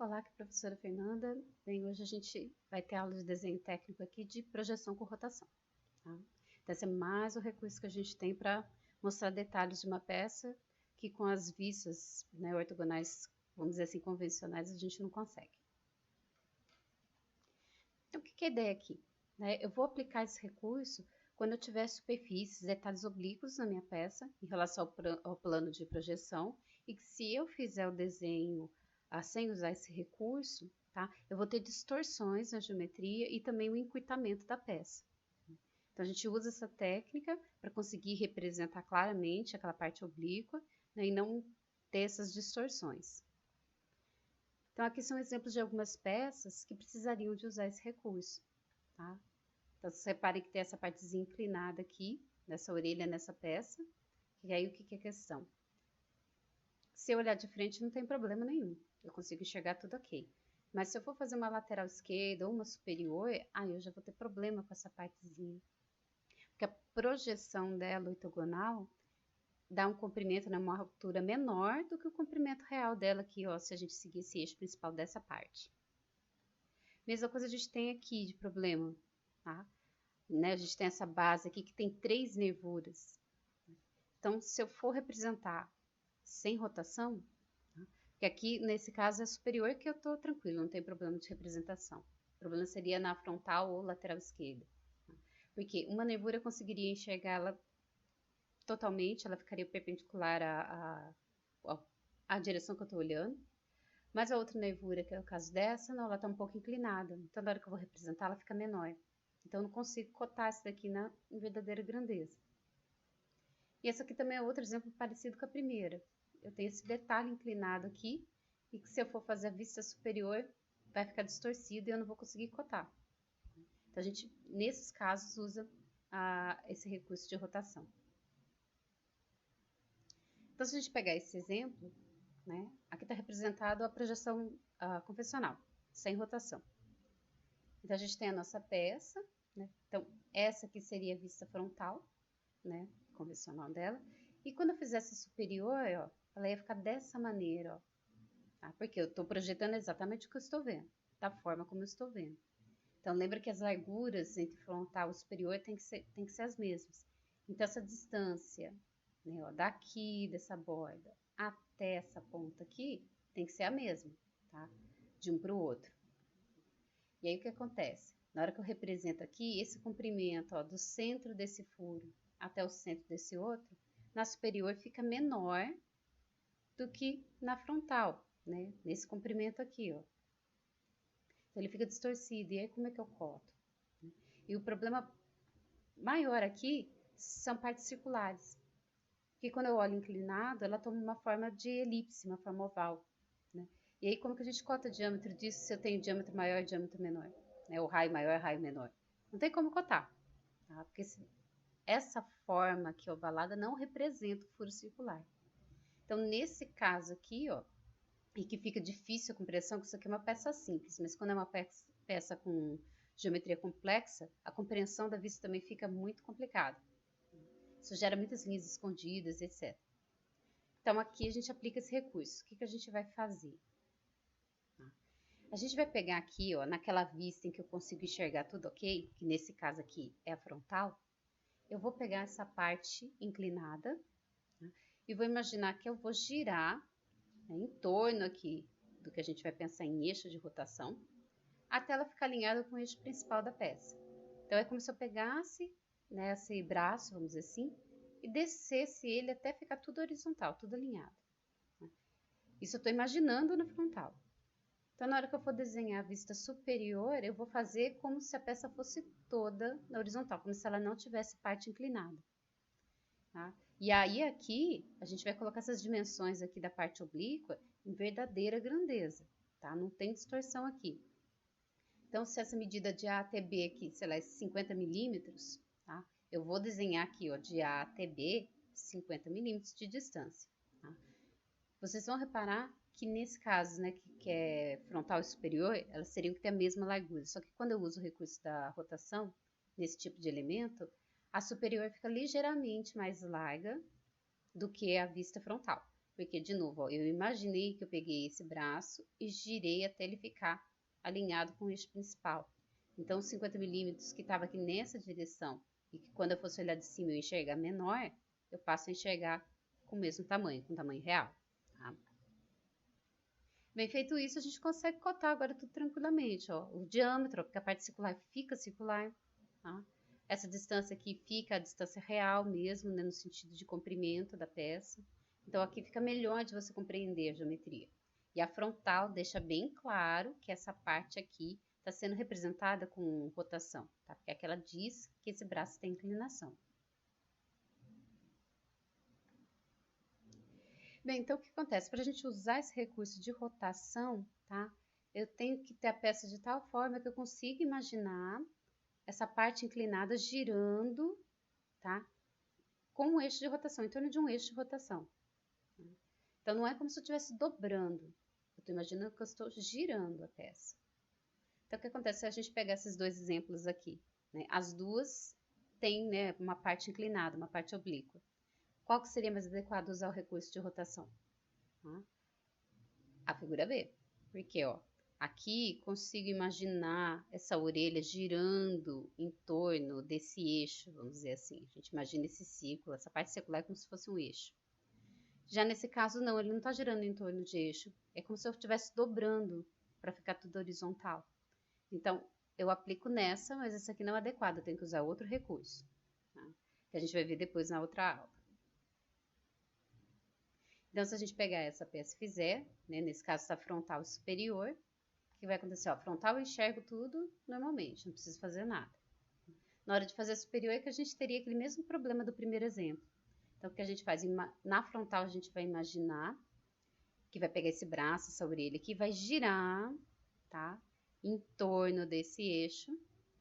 Olá, aqui é a professora Fernanda. Bem, hoje a gente vai ter aula de desenho técnico aqui de projeção com rotação. Tá? Então, esse é mais um recurso que a gente tem para mostrar detalhes de uma peça que com as vistas, né, ortogonais, vamos dizer assim, convencionais, a gente não consegue. Então, o que é a ideia aqui? Né? Eu vou aplicar esse recurso quando eu tiver superfícies, detalhes oblíquos na minha peça, em relação ao plano de projeção, e que se eu fizer o desenho sem usar esse recurso, tá? Eu vou ter distorções na geometria e também o encurtamento da peça. Então, a gente usa essa técnica para conseguir representar claramente aquela parte oblíqua, né, e não ter essas distorções. Então, aqui são exemplos de algumas peças que precisariam de usar esse recurso, tá? Então, vocês reparem que tem essa partezinha inclinada aqui, nessa orelha, nessa peça. E aí, o que é a questão? Se eu olhar de frente, não tem problema nenhum. Eu consigo enxergar tudo ok. Mas se eu for fazer uma lateral esquerda ou uma superior, aí eu já vou ter problema com essa partezinha. Porque a projeção dela, ortogonal, dá um comprimento, né, uma altura menor do que o comprimento real dela aqui, ó, se a gente seguir esse eixo principal dessa parte. Mesma coisa a gente tem aqui de problema, tá? Né, a gente tem essa base aqui que tem 3 nervuras. Então, se eu for representar sem rotação, tá? Que aqui, nesse caso, é superior, que eu estou tranquilo, não tem problema de representação. O problema seria na frontal ou lateral esquerda. Tá? Porque uma nervura eu conseguiria enxergar ela totalmente, ela ficaria perpendicular à direção que eu estou olhando. Mas a outra nervura, que é o caso dessa, não, ela está um pouco inclinada. Então, na hora que eu vou representar, ela fica menor. Então, eu não consigo cotar essa daqui em verdadeira grandeza. E essa aqui também é outro exemplo parecido com a primeira. Eu tenho esse detalhe inclinado aqui, e que se eu for fazer a vista superior, vai ficar distorcido e eu não vou conseguir cotar. Então, a gente, nesses casos, usa esse recurso de rotação. Então, se a gente pegar esse exemplo, né, aqui está representado a projeção convencional, sem rotação. Então, a gente tem a nossa peça, né? Então, essa aqui seria a vista frontal, né, convencional dela. E quando eu fizesse superior, ó, ela ia ficar dessa maneira, ó. Tá? Porque eu estou projetando exatamente o que eu estou vendo, da forma como eu estou vendo. Então, lembra que as larguras entre frontal e superior tem que ser as mesmas. Então, essa distância, né, ó, daqui, dessa borda, até essa ponta aqui, tem que ser a mesma, tá? De um para o outro. E aí, o que acontece? Na hora que eu represento aqui, esse comprimento, ó, do centro desse furo até o centro desse outro, na superior fica menor do que na frontal, né? Nesse comprimento aqui, ó. Então, ele fica distorcido. E aí, como é que eu coto? E o problema maior aqui são partes circulares. Porque quando eu olho inclinado, ela toma uma forma de elipse, uma forma oval, né? E aí, como que a gente cota o diâmetro disso se eu tenho diâmetro maior e diâmetro menor? Né? O raio maior e raio menor. Não tem como cotar, tá? Porque essa forma aqui ovalada não representa o furo circular. Então, nesse caso aqui, ó, e que fica difícil a compreensão, que isso aqui é uma peça simples, mas quando é uma peça com geometria complexa, a compreensão da vista também fica muito complicada. Isso gera muitas linhas escondidas, etc. Então, aqui a gente aplica esse recurso. O que a gente vai fazer? A gente vai pegar aqui, ó, naquela vista em que eu consigo enxergar tudo ok, que nesse caso aqui é a frontal, eu vou pegar essa parte inclinada, né, e vou imaginar que eu vou girar, né, em torno aqui do que a gente vai pensar em eixo de rotação, até ela ficar alinhada com o eixo principal da peça. Então, é como se eu pegasse, né, esse braço, vamos dizer assim, e descesse ele até ficar tudo horizontal, tudo alinhado. Né? Isso eu estou imaginando na frontal. Então, na hora que eu for desenhar a vista superior, eu vou fazer como se a peça fosse toda na horizontal, como se ela não tivesse parte inclinada. Tá? E aí, aqui, a gente vai colocar essas dimensões aqui da parte oblíqua em verdadeira grandeza, tá? Não tem distorção aqui. Então, se essa medida de A até B aqui, sei lá, é 50 milímetros, tá? Eu vou desenhar aqui, ó, de A até B, 50 milímetros de distância, tá? Vocês vão reparar que nesse caso, né, que é frontal e superior, elas teriam que ter a mesma largura. Só que quando eu uso o recurso da rotação, nesse tipo de elemento, a superior fica ligeiramente mais larga do que a vista frontal. Porque, de novo, ó, eu imaginei que eu peguei esse braço e girei até ele ficar alinhado com o eixo principal. Então, os 50 milímetros que estava aqui nessa direção, e que quando eu fosse olhar de cima eu enxergar menor, eu passo a enxergar com o mesmo tamanho, com o tamanho real. Tá? Bem, feito isso, a gente consegue cotar agora tudo tranquilamente. Ó. O diâmetro, porque a parte circular fica circular. Tá? Essa distância aqui fica a distância real mesmo, né, no sentido de comprimento da peça. Então, aqui fica melhor de você compreender a geometria. E a frontal deixa bem claro que essa parte aqui está sendo representada com rotação, tá? Porque aqui ela diz que esse braço tem inclinação. Bem, então o que acontece? Para a gente usar esse recurso de rotação, tá? Eu tenho que ter a peça de tal forma que eu consiga imaginar essa parte inclinada girando, tá? Com um eixo de rotação, em torno de um eixo de rotação. Então, não é como se eu estivesse dobrando. Eu estou imaginando que eu estou girando a peça. Então, o que acontece se a gente pegar esses dois exemplos aqui? Né? As duas têm, né, uma parte inclinada, uma parte oblíqua. Qual que seria mais adequado usar o recurso de rotação? A figura B. Porque, ó, aqui consigo imaginar essa orelha girando em torno desse eixo, vamos dizer assim. A gente imagina esse círculo, essa parte circular é como se fosse um eixo. Já nesse caso, não, ele não está girando em torno de eixo. É como se eu estivesse dobrando para ficar tudo horizontal. Então, eu aplico nessa, mas essa aqui não é adequada, eu tenho que usar outro recurso. Tá? Que a gente vai ver depois na outra aula. Então, se a gente pegar essa peça e fizer, né, nesse caso está frontal e superior, o que vai acontecer? Ó, frontal eu enxergo tudo normalmente, não preciso fazer nada. Na hora de fazer superior é que a gente teria aquele mesmo problema do primeiro exemplo. Então, o que a gente faz? Na frontal, a gente vai imaginar que vai pegar esse braço, essa orelha aqui, vai girar, tá? Em torno desse eixo,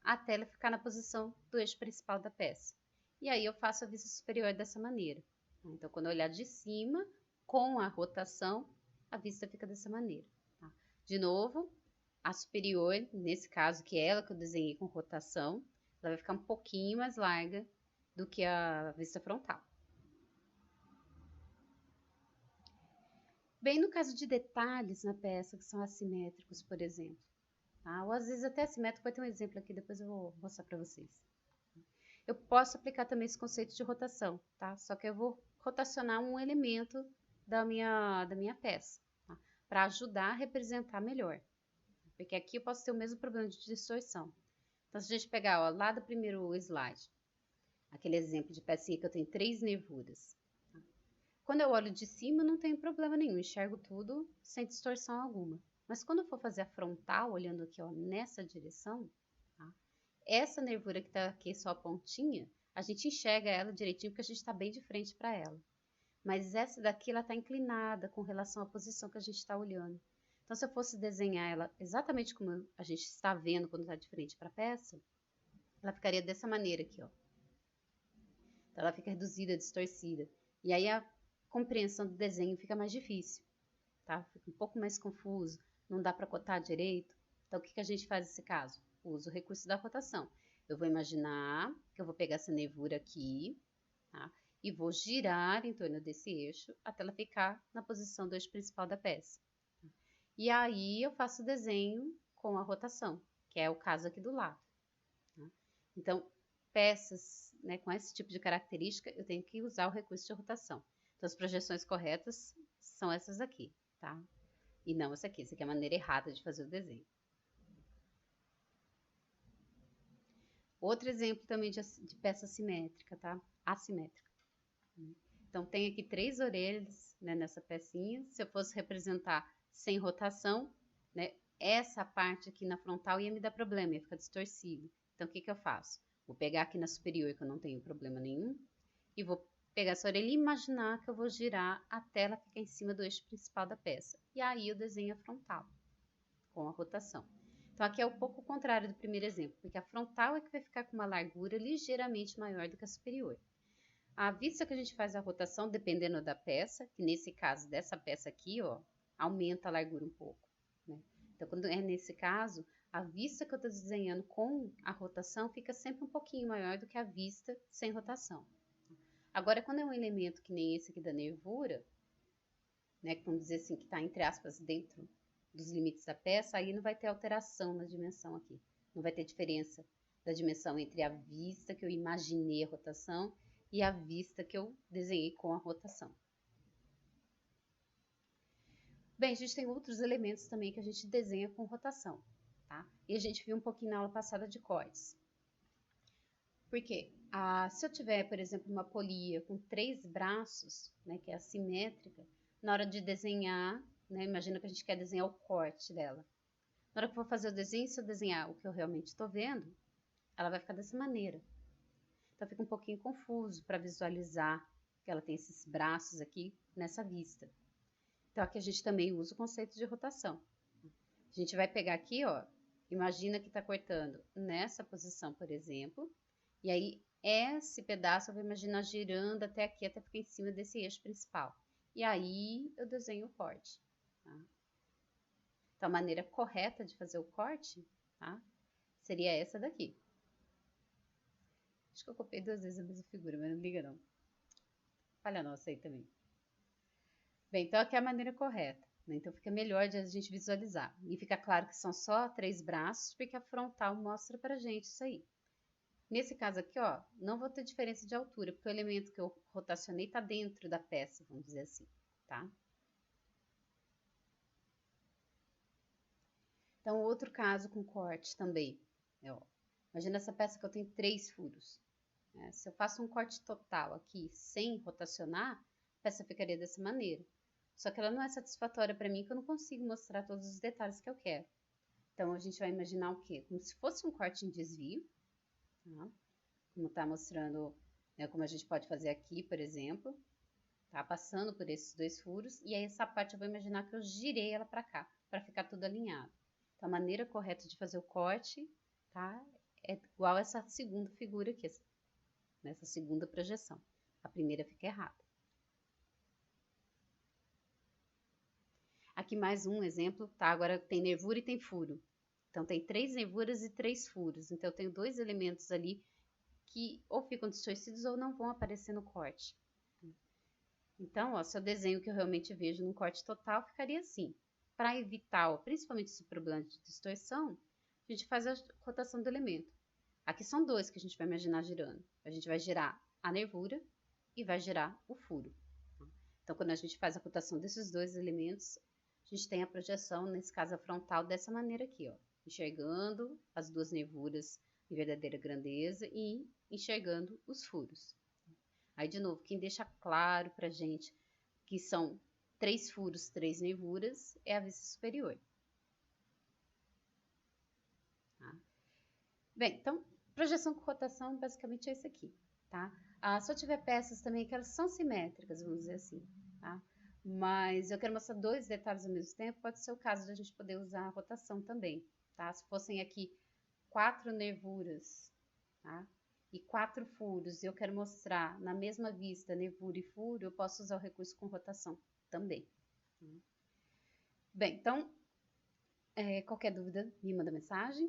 até ela ficar na posição do eixo principal da peça. E aí eu faço a vista superior dessa maneira. Então, quando eu olhar de cima, com a rotação, a vista fica dessa maneira. Tá? De novo, a superior, nesse caso, que é ela que eu desenhei com rotação, ela vai ficar um pouquinho mais larga do que a vista frontal. Bem no caso de detalhes na peça que são assimétricos, por exemplo. Tá? Ou às vezes até assimétrico, vai ter um exemplo aqui, depois eu vou mostrar para vocês. Eu posso aplicar também esse conceito de rotação, tá? Só que eu vou rotacionar um elemento da minha peça, tá? Para ajudar a representar melhor. Porque aqui eu posso ter o mesmo problema de distorção. Então, se a gente pegar ó, lá do primeiro slide, aquele exemplo de pecinha que eu tenho 3 nervuras. Tá? Quando eu olho de cima, não tem problema nenhum, enxergo tudo sem distorção alguma. Mas quando eu for fazer a frontal, olhando aqui ó, nessa direção, tá? Essa nervura que está aqui só a pontinha, a gente enxerga ela direitinho porque a gente está bem de frente para ela. Mas essa daqui, ela está inclinada com relação à posição que a gente está olhando. Então, se eu fosse desenhar ela exatamente como a gente está vendo quando está de frente para a peça, ela ficaria dessa maneira aqui, ó. Então, ela fica reduzida, distorcida. E aí, a compreensão do desenho fica mais difícil, tá? Fica um pouco mais confuso, não dá para cotar direito. Então, o que a gente faz nesse caso? Uso o recurso da rotação. Eu vou imaginar que eu vou pegar essa nervura aqui, tá? E vou girar em torno desse eixo até ela ficar na posição do eixo principal da peça. E aí eu faço o desenho com a rotação, que é o caso aqui do lado. Tá? Então, peças, né, com esse tipo de característica, eu tenho que usar o recurso de rotação. Então, as projeções corretas são essas aqui, tá? E não essa aqui é a maneira errada de fazer o desenho. Outro exemplo também de peça simétrica, tá? Assimétrica. Então, tem aqui 3 orelhas, né, nessa pecinha. Se eu fosse representar sem rotação, né, essa parte aqui na frontal ia me dar problema, ia ficar distorcido. Então, o que eu faço? Vou pegar aqui na superior, que eu não tenho problema nenhum, e vou pegar essa orelha e imaginar que eu vou girar até ela ficar em cima do eixo principal da peça. E aí eu desenho a frontal, com a rotação. Então, aqui é um pouco o contrário do primeiro exemplo, porque a frontal é que vai ficar com uma largura ligeiramente maior do que a superior. À vista que a gente faz a rotação, dependendo da peça, que nesse caso dessa peça aqui, ó, aumenta a largura um pouco, né? Então, quando é nesse caso, a vista que eu estou desenhando com a rotação fica sempre um pouquinho maior do que a vista sem rotação. Agora, quando é um elemento que nem esse aqui da nervura, né, vamos dizer assim, que está, entre aspas, dentro dos limites da peça, aí não vai ter alteração na dimensão aqui. Não vai ter diferença da dimensão entre a vista que eu imaginei a rotação e a vista que eu desenhei com a rotação. Bem, a gente tem outros elementos também que a gente desenha com rotação, tá? E a gente viu um pouquinho na aula passada de cortes. Por quê? Se eu tiver, por exemplo, uma polia com 3 braços, né, que é assimétrica, na hora de desenhar, né, imagina que a gente quer desenhar o corte dela. Na hora que eu vou fazer o desenho, se eu desenhar o que eu realmente estou vendo, ela vai ficar dessa maneira. Então fica um pouquinho confuso para visualizar que ela tem esses braços aqui nessa vista. Então aqui a gente também usa o conceito de rotação. A gente vai pegar aqui, ó, imagina que está cortando nessa posição, por exemplo, e aí esse pedaço eu vou imaginar girando até aqui, até ficar em cima desse eixo principal. E aí eu desenho o corte, tá? Então a maneira correta de fazer o corte, tá, seria essa daqui. Acho que eu copiei 2 vezes a mesma figura, mas não liga não. Falha nossa aí também. Bem, então aqui é a maneira correta, né? Então fica melhor de a gente visualizar. E fica claro que são só 3 braços, porque a frontal mostra pra gente isso aí. Nesse caso aqui, ó, não vou ter diferença de altura, porque o elemento que eu rotacionei está dentro da peça, vamos dizer assim, tá? Então, outro caso com corte também. Ó, imagina essa peça que eu tenho 3 furos. Né? Se eu faço um corte total aqui, sem rotacionar, a peça ficaria dessa maneira. Só que ela não é satisfatória para mim, que eu não consigo mostrar todos os detalhes que eu quero. Então, a gente vai imaginar o quê? Como se fosse um corte em desvio, tá? Como está mostrando, né, como a gente pode fazer aqui, por exemplo, tá? Passando por esses 2 furos, e aí essa parte eu vou imaginar que eu girei ela para cá, para ficar tudo alinhado. Então, a maneira correta de fazer o corte, tá? É igual essa segunda figura aqui, nessa segunda projeção. A primeira fica errada. Aqui mais um exemplo, tá? Agora tem nervura e tem furo. Então, tem 3 nervuras e 3 furos. Então, eu tenho 2 elementos ali que ou ficam distorcidos ou não vão aparecer no corte. Então, ó, se eu desenho o que eu realmente vejo num corte total, ficaria assim. Para evitar, ó, principalmente esse problema de distorção, a gente faz a rotação do elemento. Aqui são 2 que a gente vai imaginar girando. A gente vai girar a nervura e vai girar o furo. Então, quando a gente faz a rotação desses 2 elementos, a gente tem a projeção, nesse caso a frontal, dessa maneira aqui, ó. Enxergando as 2 nervuras em verdadeira grandeza e enxergando os furos. Aí, de novo, quem deixa claro pra gente que são 3 furos, 3 nervuras, é a vista superior. Tá? Bem, então, projeção com rotação basicamente é isso aqui, tá? Se eu tiver peças também que elas são simétricas, vamos dizer assim, tá? Mas eu quero mostrar 2 detalhes ao mesmo tempo, pode ser o caso de a gente poder usar a rotação também, tá? Se fossem aqui 4 nervuras, tá? E 4 furos, e eu quero mostrar na mesma vista nervura e furo, eu posso usar o recurso com rotação também. Bem, então, qualquer dúvida, me manda mensagem.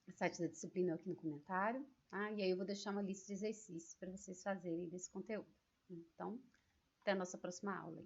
O site da disciplina aqui no comentário, tá? E aí eu vou deixar uma lista de exercícios para vocês fazerem desse conteúdo. Então, até a nossa próxima aula.